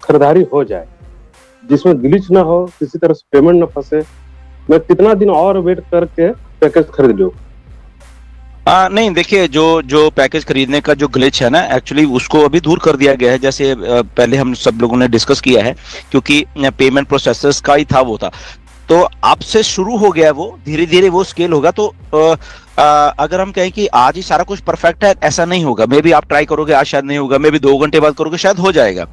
खरीदारी हो जाए जिसमें ग्लिच ना हो, किसी तरह से पेमेंट ना फंसे, मैं कितना दिन और वेट करके पैकेज खरीद लूं? नहीं देखिए, जो पैकेज खरीदने का जो ग्लिच है ना, एक्चुअली उसको अभी दूर कर दिया गया है। जैसे पहले हम सब लोगों ने डिस्कस किया है, क्योंकि पेमेंट प्रोसेसर्स का ही था वो था, तो अब से शुरू हो गया वो, धीरे धीरे वो स्केल होगा। तो अगर हम कहें कि आज ही सारा कुछ परफेक्ट है, ऐसा नहीं होगा। मे बी आप ट्राई करोगे, आज शायद नहीं होगा, मे बी 2 घंटे बाद करोगे, शायद हो जाएगा।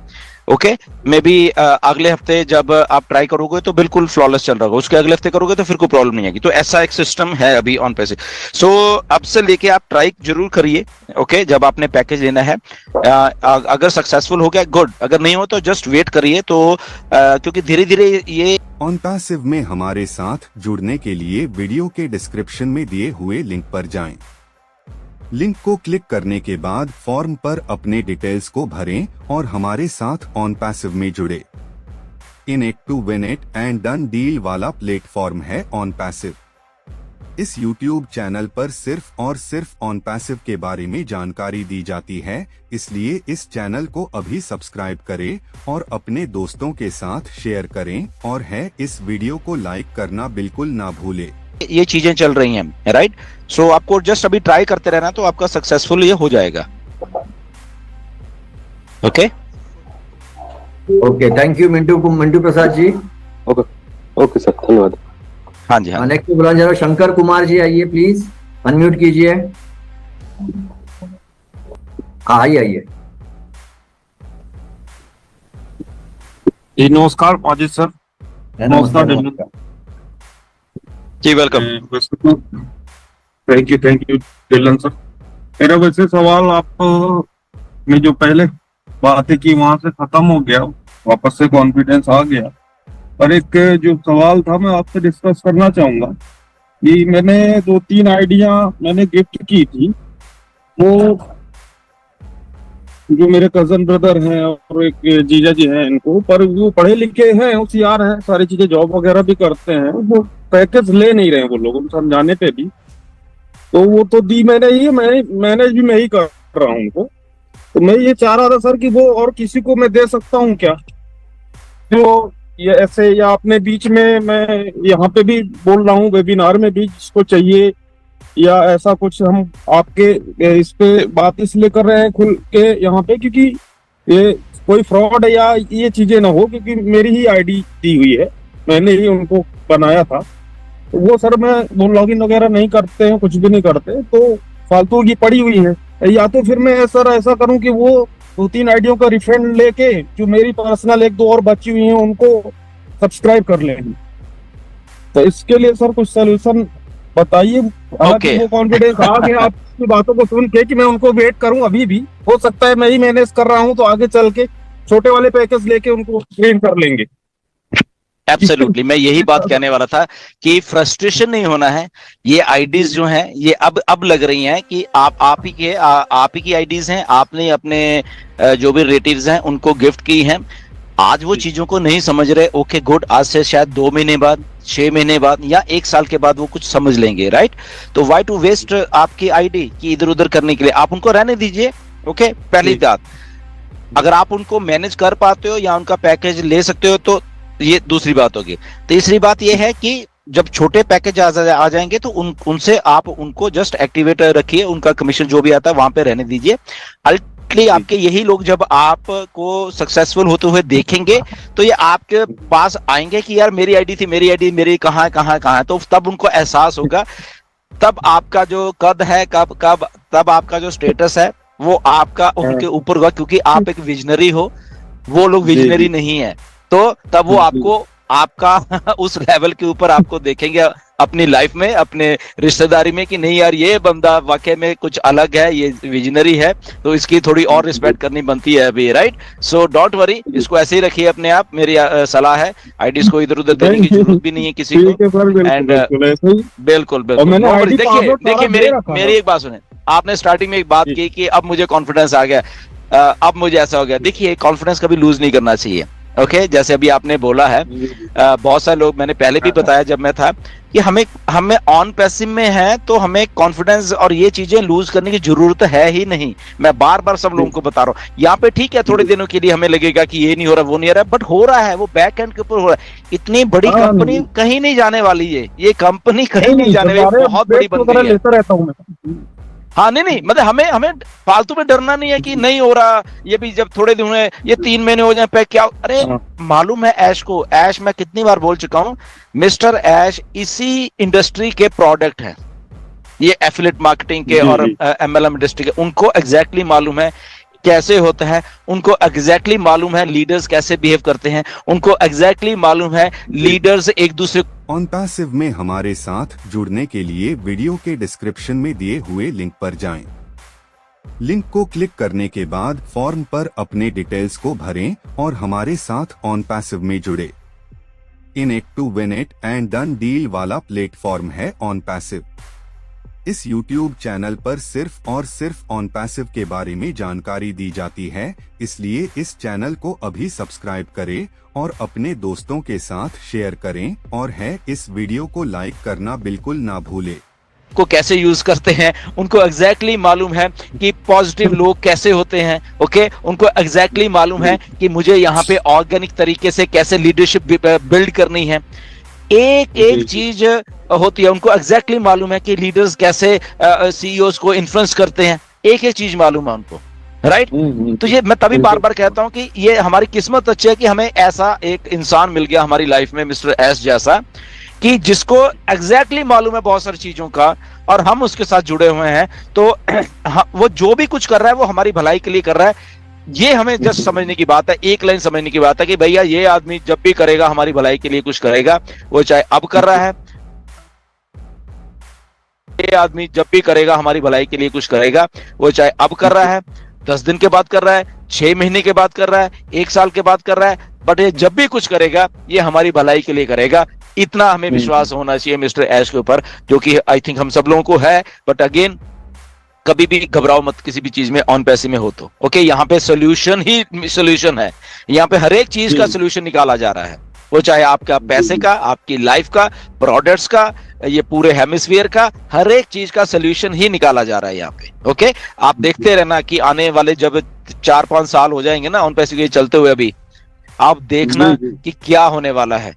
ओके, मे बी अगले हफ्ते जब आप ट्राई करोगे तो बिल्कुल फ्लॉलेस चल रहा होगा, उसके अगले हफ्ते करोगे तो फिर कोई प्रॉब्लम नहीं आएगी। तो ऐसा एक सिस्टम है अभी ऑन पैसे। सो अब से लेके आप ट्राई जरूर करिए। ओके, जब आपने पैकेज लेना है, अगर सक्सेसफुल हो गया गुड, अगर नहीं हो तो जस्ट वेट करिए। तो क्योंकि धीरे धीरे ये OnPassive में हमारे साथ जुड़ने के लिए वीडियो के डिस्क्रिप्शन में दिए हुए लिंक पर जाएं। लिंक को क्लिक करने के बाद फॉर्म पर अपने डिटेल्स को भरें और हमारे साथ OnPassive में जुड़े। In it to win it and done deal वाला प्लेटफॉर्म है OnPassive। इस YouTube चैनल पर सिर्फ और सिर्फ OnPassive के बारे में जानकारी दी जाती है, इसलिए इस चैनल को अभी सब्सक्राइब करें और अपने दोस्तों के साथ शेयर करें, और है इस वीडियो को लाइक करना बिल्कुल ना भूले। ये चीजें चल रही हैं, राइट। सो आपको जस्ट अभी ट्राई करते रहना, तो आपका सक्सेसफुल ये हो जाएगा। Okay okay, thank you Mintu Prasad ji. Okay okay sir, धन्यवाद। हाँ जी, हाँ। नेक्स्ट बुलाना जरा शंकर कुमार जी, आइए प्लीज, अनम्यूट कीजिए। हाँ आइए। नमस्कार अजित सर। नमस्कार जी, welcome. Thank you Dhillon sir. मेरा वैसे सवाल आप में जो पहले बातें की वहां से खत्म हो गया, वापस से कॉन्फिडेंस आ गया। पर एक जो सवाल था मैं आपसे डिस्कस करना चाहूंगा कि मैंने 2-3 आइडिया मैंने गिफ्ट की थी, वो जो मेरे कजन ब्रदर हैं और एक जीजा जी हैं इनको, पर वो पढ़े लिखे हैं, होशियार हैं, सारी चीजें जॉब वगैरह भी करते हैं, वो पैकेज ले नहीं रहे वो लोग समझाने पे भी। तो वो तो दी मैंने ही, मैनेज भी मैं ही कर रहा हूँ उनको। तो मैं ये चाह रहा था सर कि वो और किसी को मैं दे सकता हूँ क्या, जो ये ऐसे, या अपने बीच में मैं यहाँ पे भी बोल रहा हूँ, वेबिनार में भी जिसको चाहिए, या ऐसा कुछ हम आपके इस पे बात इसलिए कर रहे हैं खुल के यहाँ पे, क्योंकि ये कोई फ्रॉड या ये चीजें ना हो, क्योंकि मेरी ही आईडी दी हुई है, मैंने ही उनको बनाया था। तो वो सर मैं वो लॉगिन वगैरह नहीं करते हैं, कुछ भी नहीं करते, तो फालतू की पड़ी हुई है। या तो फिर मैं सर ऐसा करूं कि वो 2-3 आइडियों का रिफंड लेके जो मेरी पर्सनल 1-2 और बची हुई हैं उनको सब्सक्राइब कर लेंगे। तो इसके लिए सर कुछ सोल्यूशन बताइए। हालांकि वो कॉन्फिडेंस आ गया आपकी बातों को सुन के कि मैं उनको वेट करूं, अभी भी हो सकता है मैं ही मैनेज कर रहा हूं, तो आगे चल के छोटे वाले पैकेज लेके उनको ट्रेन कर लेंगे। एब्सोल्युटली, मैं यही बात कहने वाला था कि फ्रस्ट्रेशन नहीं होना है। ये आईडीज जो हैं ये अब लग रही हैं कि आप ही की आईडीज हैं, आपने अपने जो भी रिलेटिव्स हैं उनको गिफ्ट की हैं। आज वो चीजों को नहीं समझ रहे, ओके गुड, आज से शायद 2 महीने बाद, 6 महीने बाद या 1 साल के बाद वो कुछ समझ लेंगे, राइट। तो वाई टू वेस्ट आपकी आईडी की इधर उधर करने के लिए, आप उनको रहने दीजिए। ओके, पहली बात, अगर आप उनको मैनेज कर पाते हो या उनका पैकेज ले सकते हो तो ये दूसरी बात होगी। तीसरी बात ये है कि जब छोटे पैकेज आ जाएंगे तो उनसे आप उनको जस्ट एक्टिवेट रखिए, उनका कमीशन जो भी आता है वहां पे रहने दीजिए। अल्टीमेटली आपके यही लोग जब आपको सक्सेसफुल होते हुए देखेंगे तो ये आपके पास आएंगे कि यार मेरी आईडी मेरी कहाँ है, तो तब उनको एहसास होगा। तब आपका जो कद है, तब आपका जो स्टेटस है वो आपका उनके ऊपर होगा, क्योंकि आप एक विजनरी हो, वो लोग विजनरी नहीं है। तो तब वो आपका उस लेवल के ऊपर आपको देखेंगे अपनी लाइफ में, अपने रिश्तेदारी में, कि नहीं यार ये बंदा वाकई में कुछ अलग है, ये विजनरी है, तो इसकी थोड़ी और रिस्पेक्ट करनी बनती है अभी, राइट। सो डोंट वरी, इसको ऐसे ही रखिए अपने आप। मेरी सलाह है, आईडीज को इधर उधर देने की जरूरत भी नहीं है किसी को। एंड बिल्कुल देखिए मेरी एक बात सुने, आपने स्टार्टिंग में एक बात की कि अब मुझे कॉन्फिडेंस आ गया। अब मुझे ऐसा हो गया। देखिए कॉन्फिडेंस कभी लूज नहीं करना चाहिए। ओके जैसे अभी आपने बोला है, बहुत सारे लोग, मैंने पहले भी बताया जब मैं था, कि हमें ऑन पैसिव में है तो हमें कॉन्फिडेंस और ये चीजें लूज करने की जरूरत है ही नहीं। मैं बार बार सब लोगों को बता रहा हूँ, यहाँ पे ठीक है थोड़े दिनों के लिए हमें लगेगा कि ये नहीं हो रहा वो नहीं हो रहा, बट हो रहा है, वो बैक एंड के ऊपर हो रहा है। इतनी बड़ी कंपनी कहीं नहीं जाने वाली है, ये कंपनी कहीं नहीं जाने वाली, बहुत बड़ी बन गई है। लेता रहता हूँ मैं। हाँ नहीं मतलब हमें फालतू में डरना नहीं है कि नहीं हो रहा, ये भी जब थोड़े दिन हुए, ये 3 महीने हो जाए पे क्या, अरे मालूम है ऐश को, ऐश मैं कितनी बार बोल चुका हूं, मिस्टर ऐश इसी इंडस्ट्री के प्रोडक्ट है, ये एफिलिएट मार्केटिंग के और MLM इंडस्ट्री के, उनको एग्जैक्टली मालूम है कैसे होता है, उनको एग्जैक्टली मालूम है लीडर्स कैसे बिहेव करते हैं, उनको एग्जैक्टली मालूम है लीडर्स एक दूसरे ऑन पैसिव में हमारे साथ जुड़ने के लिए वीडियो के डिस्क्रिप्शन में दिए हुए लिंक पर जाएं। लिंक को क्लिक करने के बाद फॉर्म पर अपने डिटेल्स को भरें और हमारे साथ ऑन पैसिव में जुड़े। In it to win it and done deal वाला प्लेटफॉर्म है ऑन पैसिव। इस YouTube चैनल पर सिर्फ और सिर्फ ऑन पैसिव के बारे में जानकारी दी जाती है, इसलिए इस चैनल को अभी सब्सक्राइब करें और अपने दोस्तों के साथ शेयर करें, और है इस वीडियो को लाइक करना बिल्कुल ना भूलें। को कैसे यूज करते हैं, उनको एग्जैक्टली मालूम है कि पॉजिटिव लोग कैसे होते हैं। ओके उनको एग्जैक्टली मालूम है कि मुझे यहाँ पे ऑर्गेनिक तरीके से कैसे लीडरशिप बिल्ड करनी है। एक चीज होती है, उनको एग्जैक्टली मालूम है कि लीडर्स कैसे CEOs को इन्फ्लुएंस करते हैं, एक चीज मालूम है उनको, राइट। तो ये मैं तभी बार बार कहता हूं कि ये हमारी किस्मत अच्छी है कि हमें ऐसा एक इंसान मिल गया हमारी लाइफ में, मिस्टर एस जैसा, कि जिसको एग्जैक्टली मालूम है बहुत सारी चीजों का, और हम उसके साथ जुड़े हुए हैं। तो वो जो भी कुछ कर रहा है वो हमारी भलाई के लिए कर रहा है। ये हमें जस्ट समझने की बात है, एक लाइन समझने की बात है कि भैया ये आदमी जब भी करेगा हमारी भलाई के लिए कुछ करेगा, वो चाहे अब कर रहा है, ये आदमी जब भी करेगा हमारी भलाई के लिए कुछ करेगा, वो चाहे अब कर रहा है, 10 दिन के बाद कर रहा है, 6 महीने के बाद कर रहा है, 1 साल के बाद कर रहा है, बट ये जब भी कुछ करेगा ये हमारी भलाई के लिए करेगा। इतना हमें विश्वास होना चाहिए मिस्टर ऐश के ऊपर, जो कि आई थिंक हम सब लोगों को है। बट अगेन कभी भी घबराओ मत किसी भी चीज में ऑन पैसे में हो तो। ओके यहाँ पे सोल्यूशन ही सोल्यूशन है, यहाँ पे हर एक चीज का सोल्यूशन निकाला जा रहा है, वो चाहे आपका पैसे का, आपकी लाइफ का, प्रोडक्ट्स का, ये पूरे हेमिस्फीयर का, हर एक चीज का सोल्यूशन ही निकाला जा रहा है यहाँ पे। ओके आप देखते रहना कि आने वाले जब 4-5 साल हो जाएंगे ना ऑन पैसे के चलते हुए, अभी आप देखना कि क्या होने वाला है।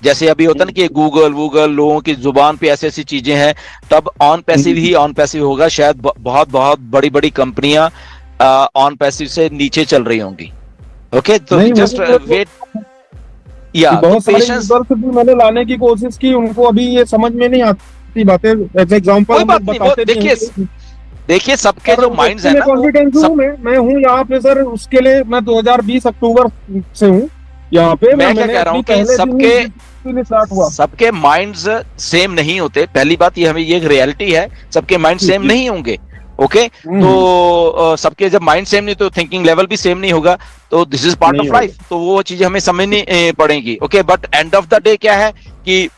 जैसे अभी होता है ना कि गूगल लोगों की जुबान पे ऐसी ऐसी चीजें हैं, तब on passive he on passive होगा। शायद बहुत बहुत बड़ी बड़ी कंपनियां ऑन पैसिव से नीचे चल रही होंगी। ओके तो जस्ट वेट, या बहुत सारे पेशेंस यूजर्स भी मैंने लाने की कोशिश की, उनको अभी ये समझ में नहीं आती बातें। एग्जांपल देखिए सबके जो माइंड्स है ना, कॉन्फिडेंस हूं मैं हूं यहाँ पे सर, उसके लिए मैं 2020 अक्टूबर से हूँ यहाँ पे। मैं क्या कह रहा हूँ कि सबके माइंड्स सेम नहीं होते। पहली बात ये, हमें ये एक रियलिटी है, सबके माइंड सेम नहीं होंगे। ओके तो सबके जब माइंड सेम नहीं तो थिंकिंग लेवल भी सेम नहीं होगा, तो this is part of life, तो वो चीजें हमें समझनी पड़ेंगी। Okay but end of the day क्या है कि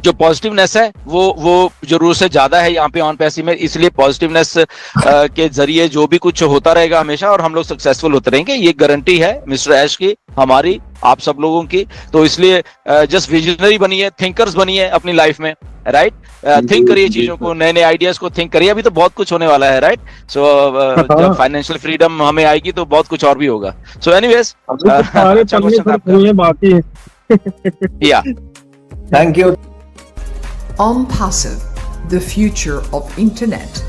जो पॉजिटिवनेस है वो जरूर से ज्यादा है यहाँ पे ऑन पैसिव में, इसलिए पॉजिटिवनेस के जरिए जो भी कुछ होता रहेगा हमेशा, और हम लोग सक्सेसफुल होते रहेंगे, ये गारंटी है मिस्टर ऐश की, हमारी, आप सब लोगों की। तो इसलिए जस्ट विजनरी बनिए, थिंकर्स बनिए अपनी लाइफ में, राइट। थिंक करिए चीजों को, नए नए आइडियाज को थिंक करिए। अभी तो बहुत कुछ होने वाला है, राइट। सो जब फाइनेंशियल फ्रीडम हमें आएगी तो बहुत कुछ और भी होगा। सो एनीवेज बाकी या thank you. On Passive, the future of internet.